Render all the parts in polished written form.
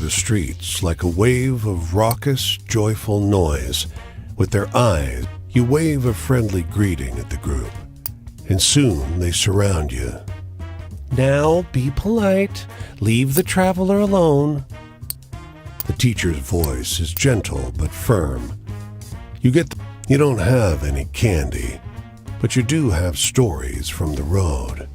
the streets like a wave of raucous, joyful noise. With their eyes, you wave a friendly greeting at the group, and soon they surround you. Now be polite. Leave the traveler alone. The teacher's voice is gentle but firm. You don't have any candy, but you do have stories from the road.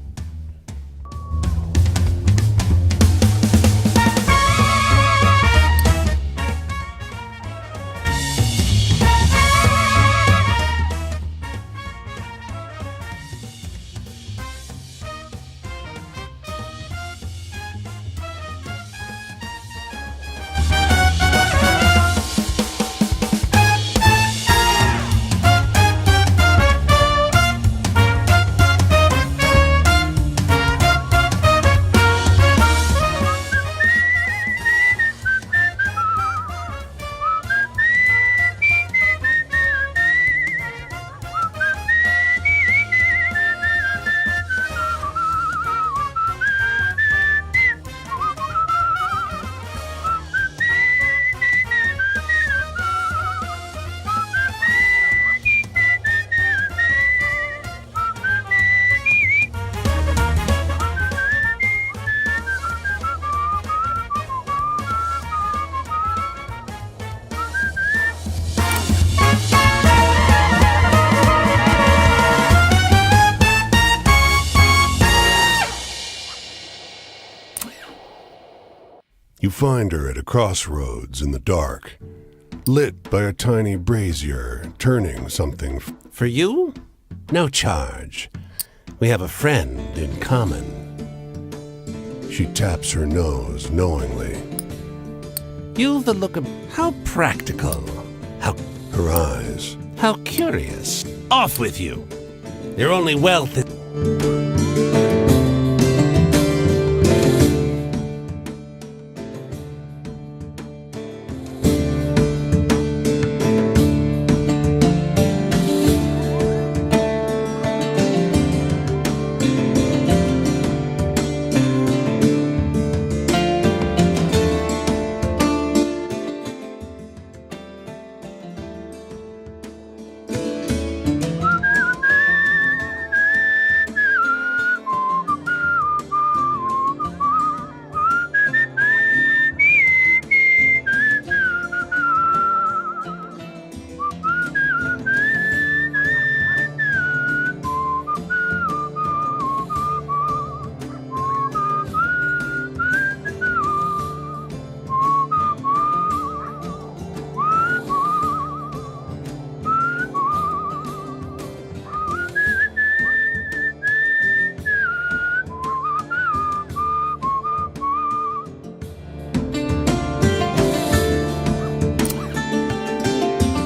You find her at a crossroads in the dark, lit by a tiny brazier, turning something. For you? No charge. We have a friend in common. She taps her nose knowingly. You've the look of... How practical. How... Her eyes. How curious. Off with you. Your only wealth is...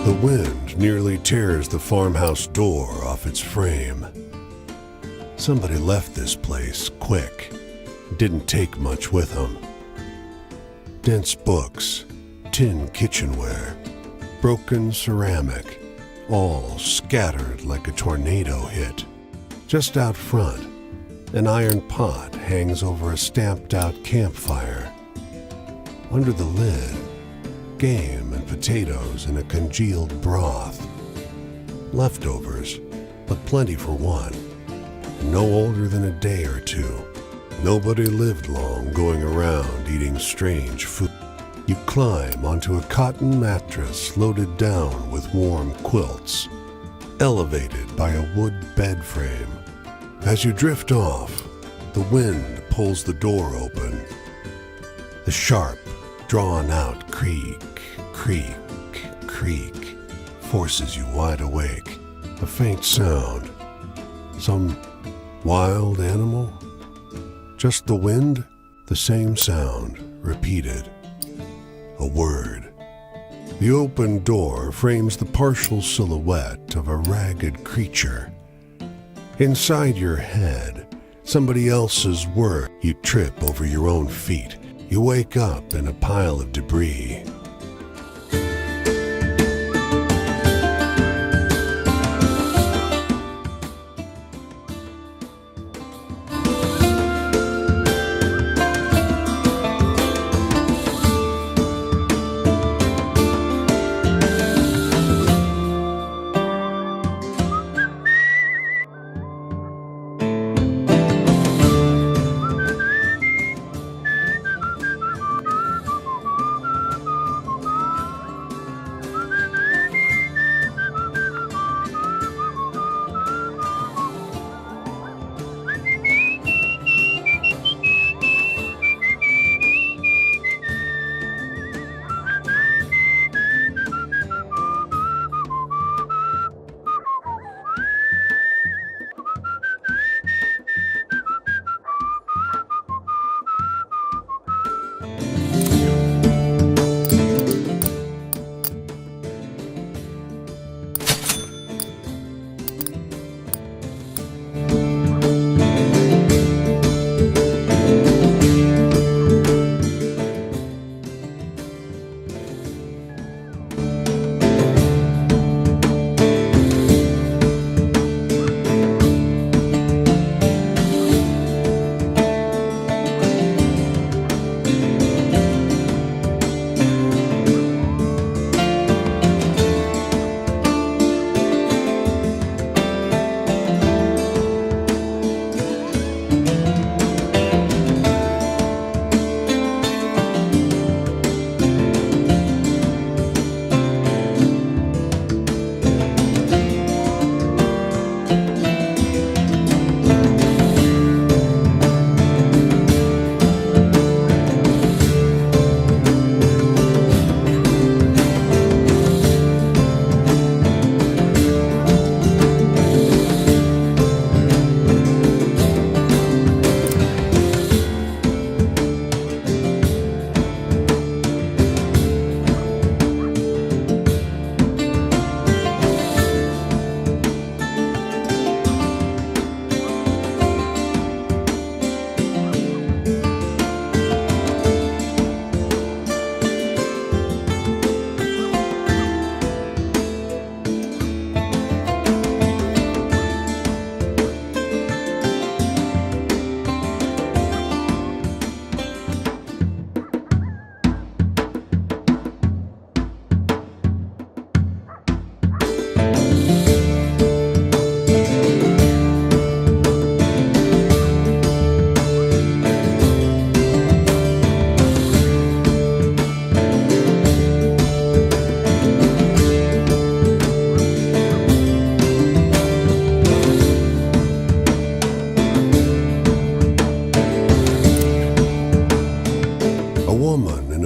The wind nearly tears the farmhouse door off its frame. Somebody left this place quick. Didn't take much with them. Dense books, tin kitchenware, broken ceramic, all scattered like a tornado hit. Just out front, an iron pot hangs over a stamped-out campfire. Under the lid, game and potatoes in a congealed broth. Leftovers, but plenty for one. No older than a day or two. Nobody lived long going around eating strange food. You climb onto a cotton mattress loaded down with warm quilts, elevated by a wood bed frame. As you drift off, the wind pulls the door open. The sharp, drawn-out creak, creak, creak forces you wide awake. A faint sound. Some wild animal? Just the wind? The same sound, repeated. A word. The open door frames the partial silhouette of a ragged creature. Inside your head, somebody else's word. You trip over your own feet. You wake up in a pile of debris.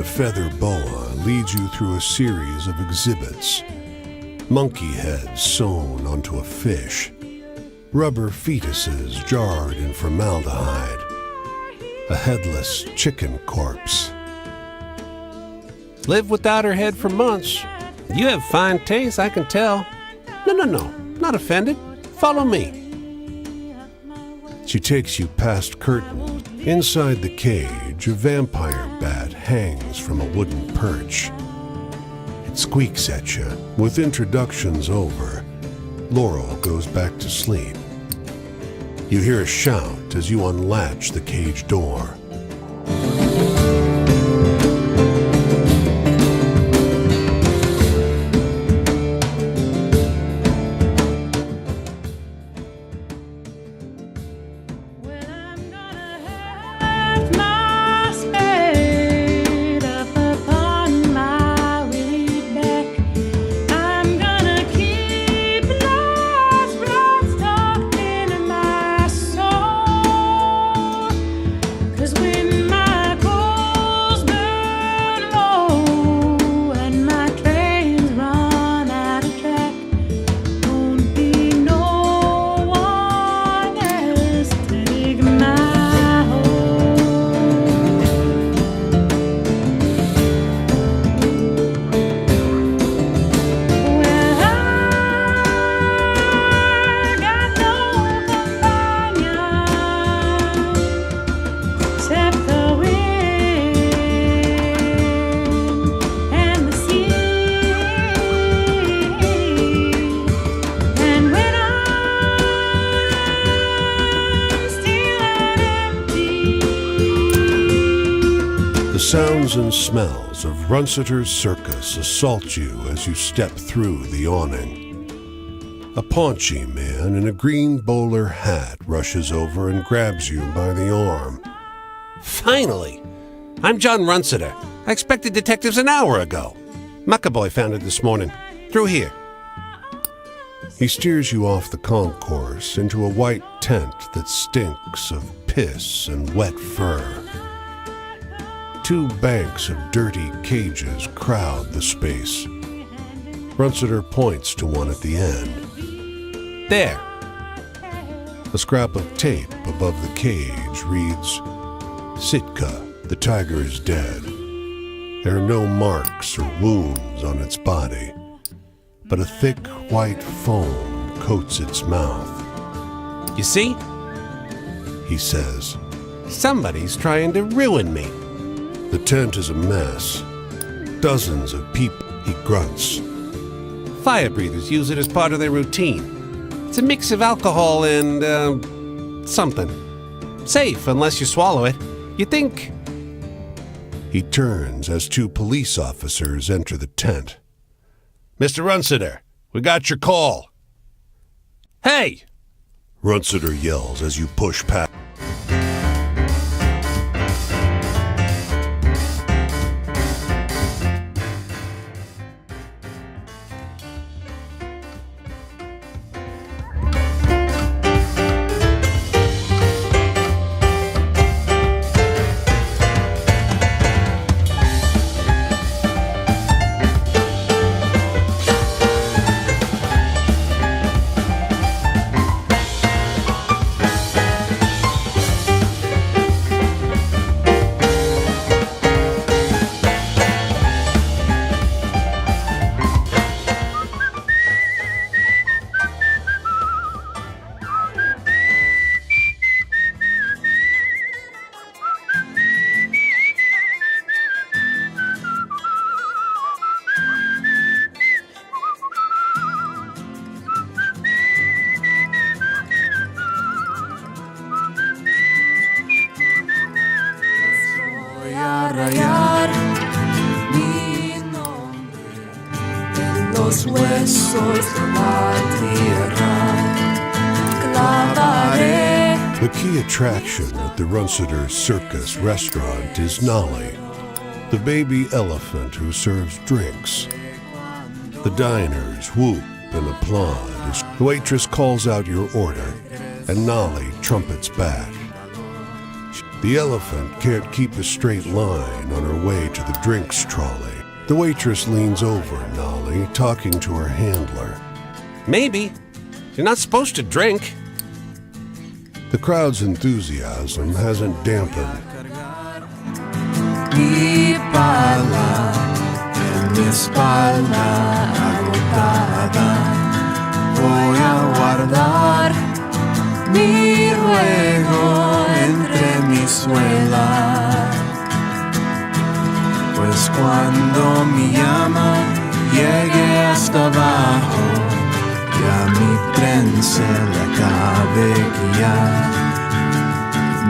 a feather boa leads you through a series of exhibits. Monkey heads sewn onto a fish, rubber fetuses jarred in formaldehyde, a headless chicken corpse. Lived without her head for months. You have fine taste, I can tell. No, not offended. Follow me. She takes you past curtains. Inside the cage, a vampire bat hangs from a wooden perch. It squeaks at you. With introductions over, Laurel goes back to sleep. You hear a shout as you unlatch the cage door. Sounds and smells of Runciter's circus assault you as you step through the awning. A paunchy man in a green bowler hat rushes over and grabs you by the arm. Finally! I'm John Runciter. I expected detectives an hour ago. Muckaboy found it this morning. Through here. He steers you off the concourse into a white tent that stinks of piss and wet fur. Two banks of dirty cages crowd the space. Runciter points to one at the end. There. A scrap of tape above the cage reads, "Sitka, the tiger is dead. There are no marks or wounds on its body, but a thick white foam coats its mouth." You see? He says. Somebody's trying to ruin me. The tent is a mess. Dozens of people, he grunts. Fire breathers use it as part of their routine. It's a mix of alcohol and, something. Safe unless you swallow it. You think? He turns as two police officers enter the tent. "Mr. Runciter, we got your call." Hey! Runciter yells as you push past. rayar mi nombre en los huesos de la tierra. Clavaré. The key attraction at the Runciter Circus restaurant is Nolly, the baby elephant who serves drinks. The diners whoop and applaud as the waitress calls out your order, and Nolly trumpets back. The elephant can't keep a straight line on her way to the drinks trolley. The waitress leans over Nolly, talking to her handler. Maybe. You're not supposed to drink. The crowd's enthusiasm hasn't dampened. Mi pala en mi espalda agotada. Voy a guardar mi ruego entre mis suelas. Pues cuando mi llama llegue hasta abajo, ya mi tren se le acabe guiar.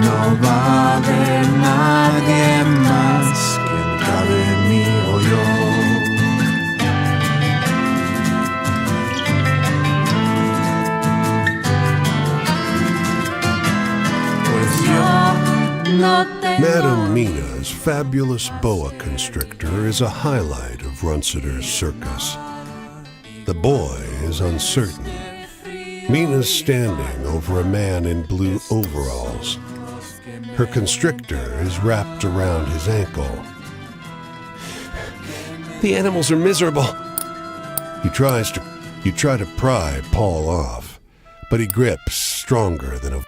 No va a haber nadie más que cabe mí o yo. Pues yo no tengo. Madame Mina's fabulous boa constrictor is a highlight of Runciter's circus. The boy is uncertain. Mina's standing over a man in blue overalls. Her constrictor is wrapped around his ankle. The animals are miserable. You try to pry Paul off, but he grips stronger than a...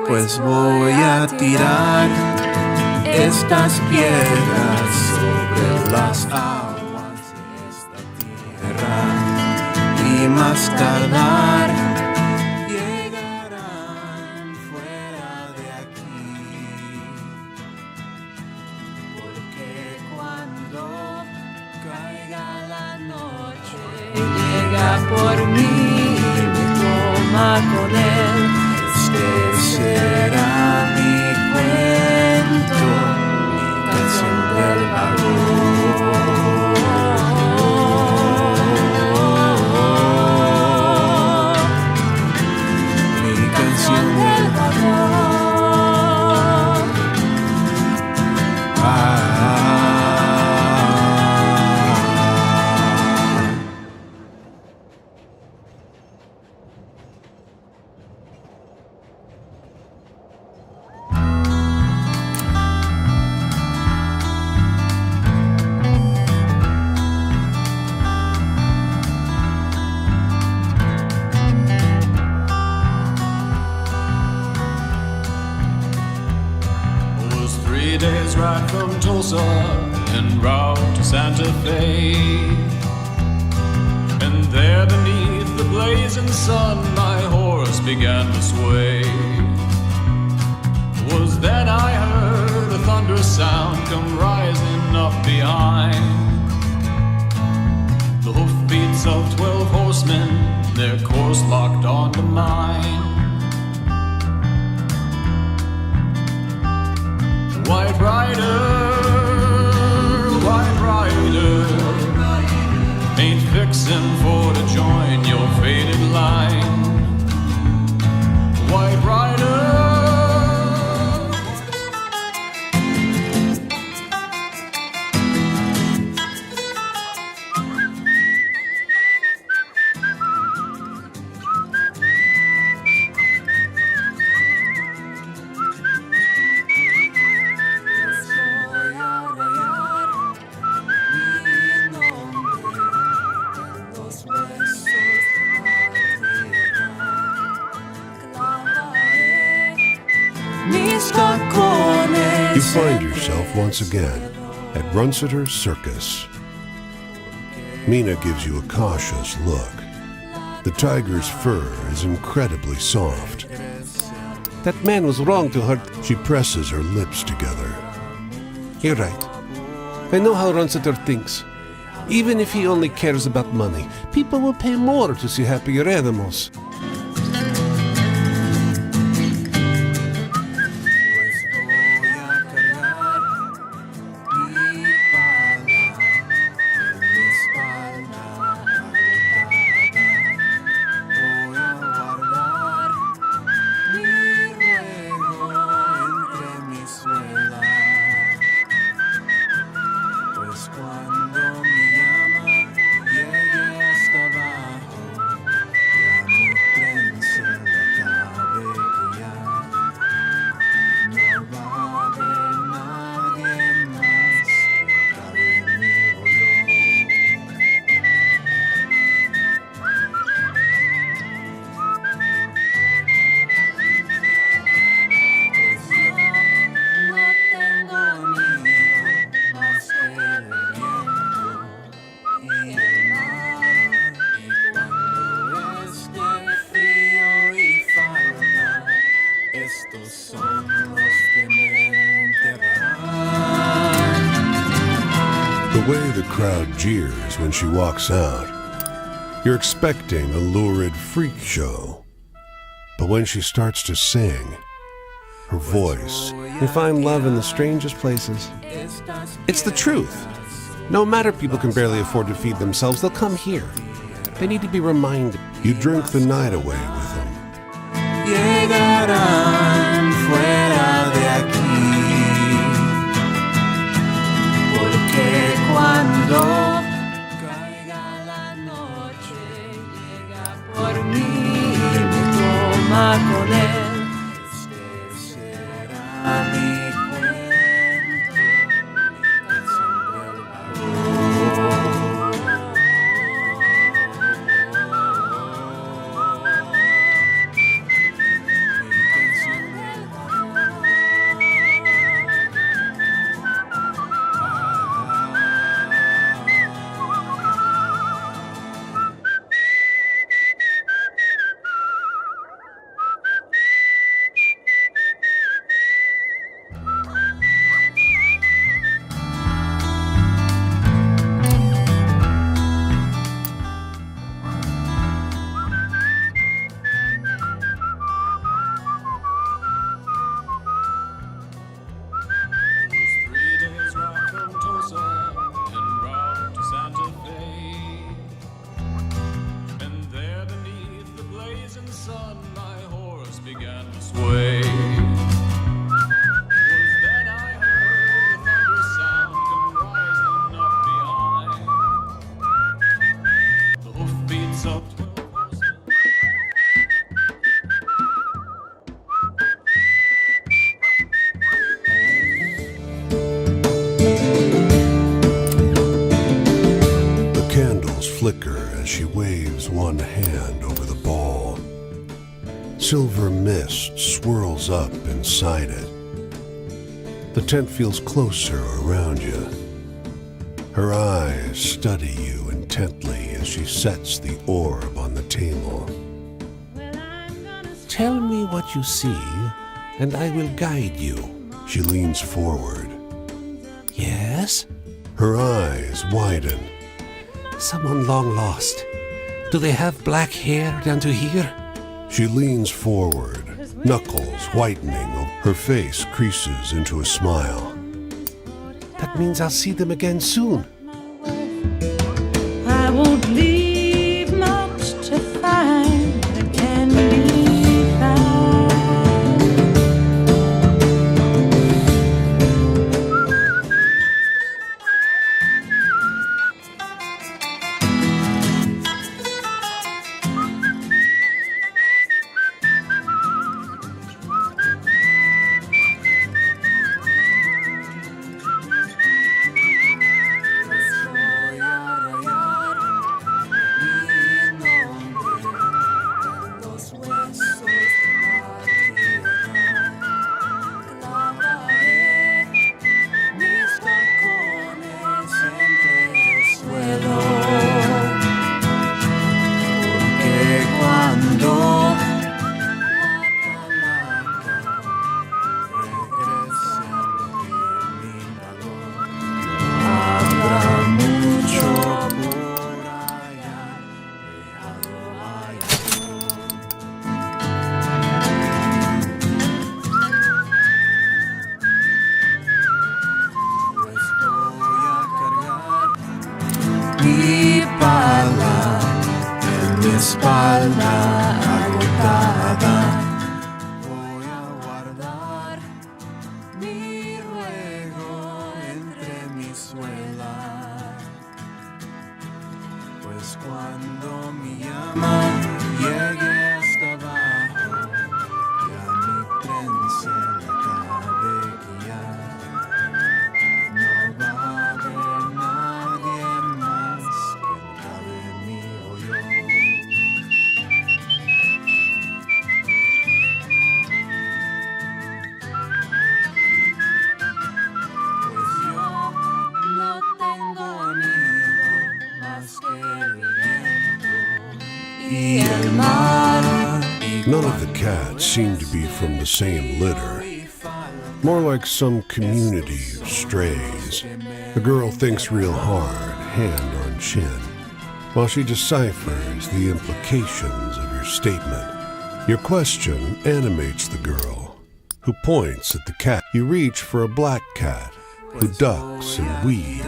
Pues voy a tirar estas piedras sobre las aguas de esta tierra y más tardar llegarán fuera de aquí, porque cuando caiga la noche llega por mí y me toma con él. Este será mi cuento, mi canción del vagón. Mi canción del vagón. Ride from Tulsa en route to Santa Fe, and there beneath the blazing sun my horse began to sway. Was then I heard a thunderous sound come rising up behind. The hoofbeats of 12 horsemen, their course locked onto mine. White rider, ain't fixin' for to join your faded line. White rider. You find yourself once again at Runciter's Circus. Mina gives you a cautious look. The tiger's fur is incredibly soft. That man was wrong to hurt. She presses her lips together. You're right. I know how Runciter thinks. Even if he only cares about money, people will pay more to see happier animals. Cuando mi llama llegue hasta abajo, ya mi estos son los que me enterrarán. The way the crowd jeers when she walks out, you're expecting a lurid freak show. But when she starts to sing, her voice, They find love in the strangest places. It's the truth. No matter people can barely afford to feed themselves, they'll come here. They need to be reminded. you drink the night away with them. Llegarán fuera de aquí, porque cuando caiga la noche llega por mí y me toma con él. Este será mi cuento, Flicker as she waves one hand over the ball. Silver mist swirls up inside it. The tent feels closer around you. Her eyes study you intently as she sets the orb on the table. Tell me what you see, and I will guide you. She leans forward. Yes? Her eyes widen. Someone long lost. Do they have black hair down to here? She leans forward, knuckles whitening. Her face creases into a smile. That means I'll see them again soon. I won't leave much to find that can be found. None of the cats seem to be from the same litter. More like some community of strays. The girl thinks real hard, hand on chin, while she deciphers the implications of your statement. Your question animates the girl, who points at the cat. You reach for a black cat, who ducks and weaves.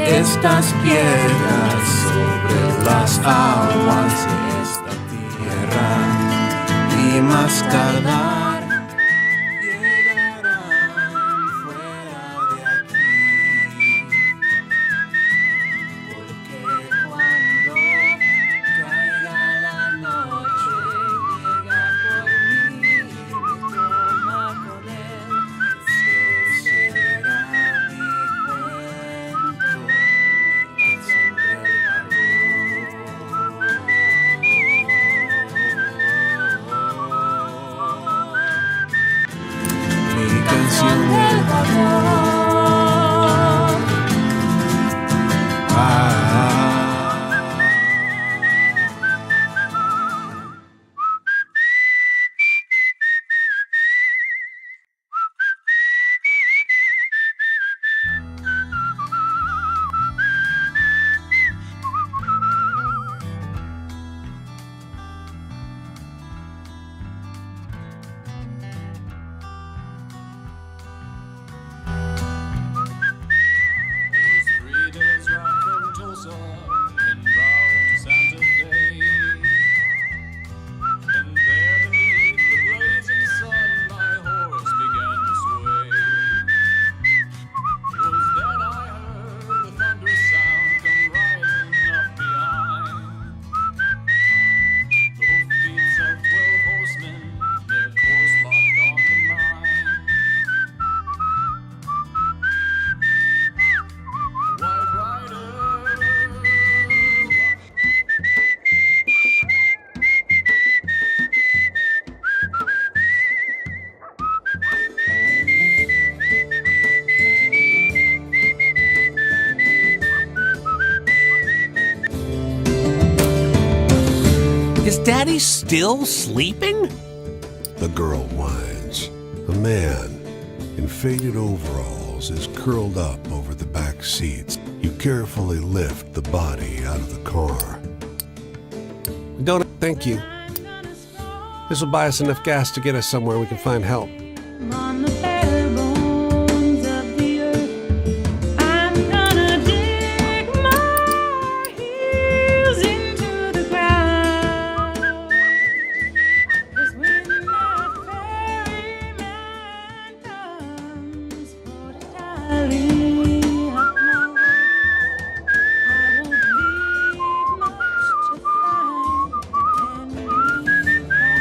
Estas piedras sobre las aguas de esta tierra y más tardar llegarán fuera de aquí, porque cuando caiga la noche llega por mí y me toma con él. Ese será mi cuento. Mi canción del vapor. Is Daddy still sleeping? The girl whines. A man in faded overalls is curled up over the back seats. You carefully lift the body out of the car. Don't thank you. This will buy us enough gas to get us somewhere we can find help. On the bare bones of the earth, I'm gonna dig my heels into the ground. 'Cause when that ferryman comes for to tally up my way, I won't leave much to find and be found.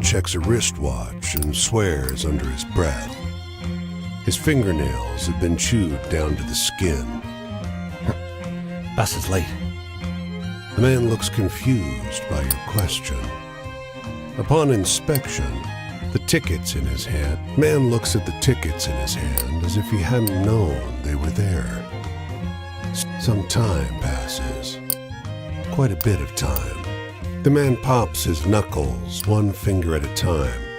man checks a wristwatch and swears under his breath. His fingernails have been chewed down to the skin. Bus is late. The man looks confused by your question. Upon inspection, the tickets in his hand, man looks at the tickets in his hand as if he hadn't known they were there. Some time passes. Quite a bit of time. The man pops his knuckles one finger at a time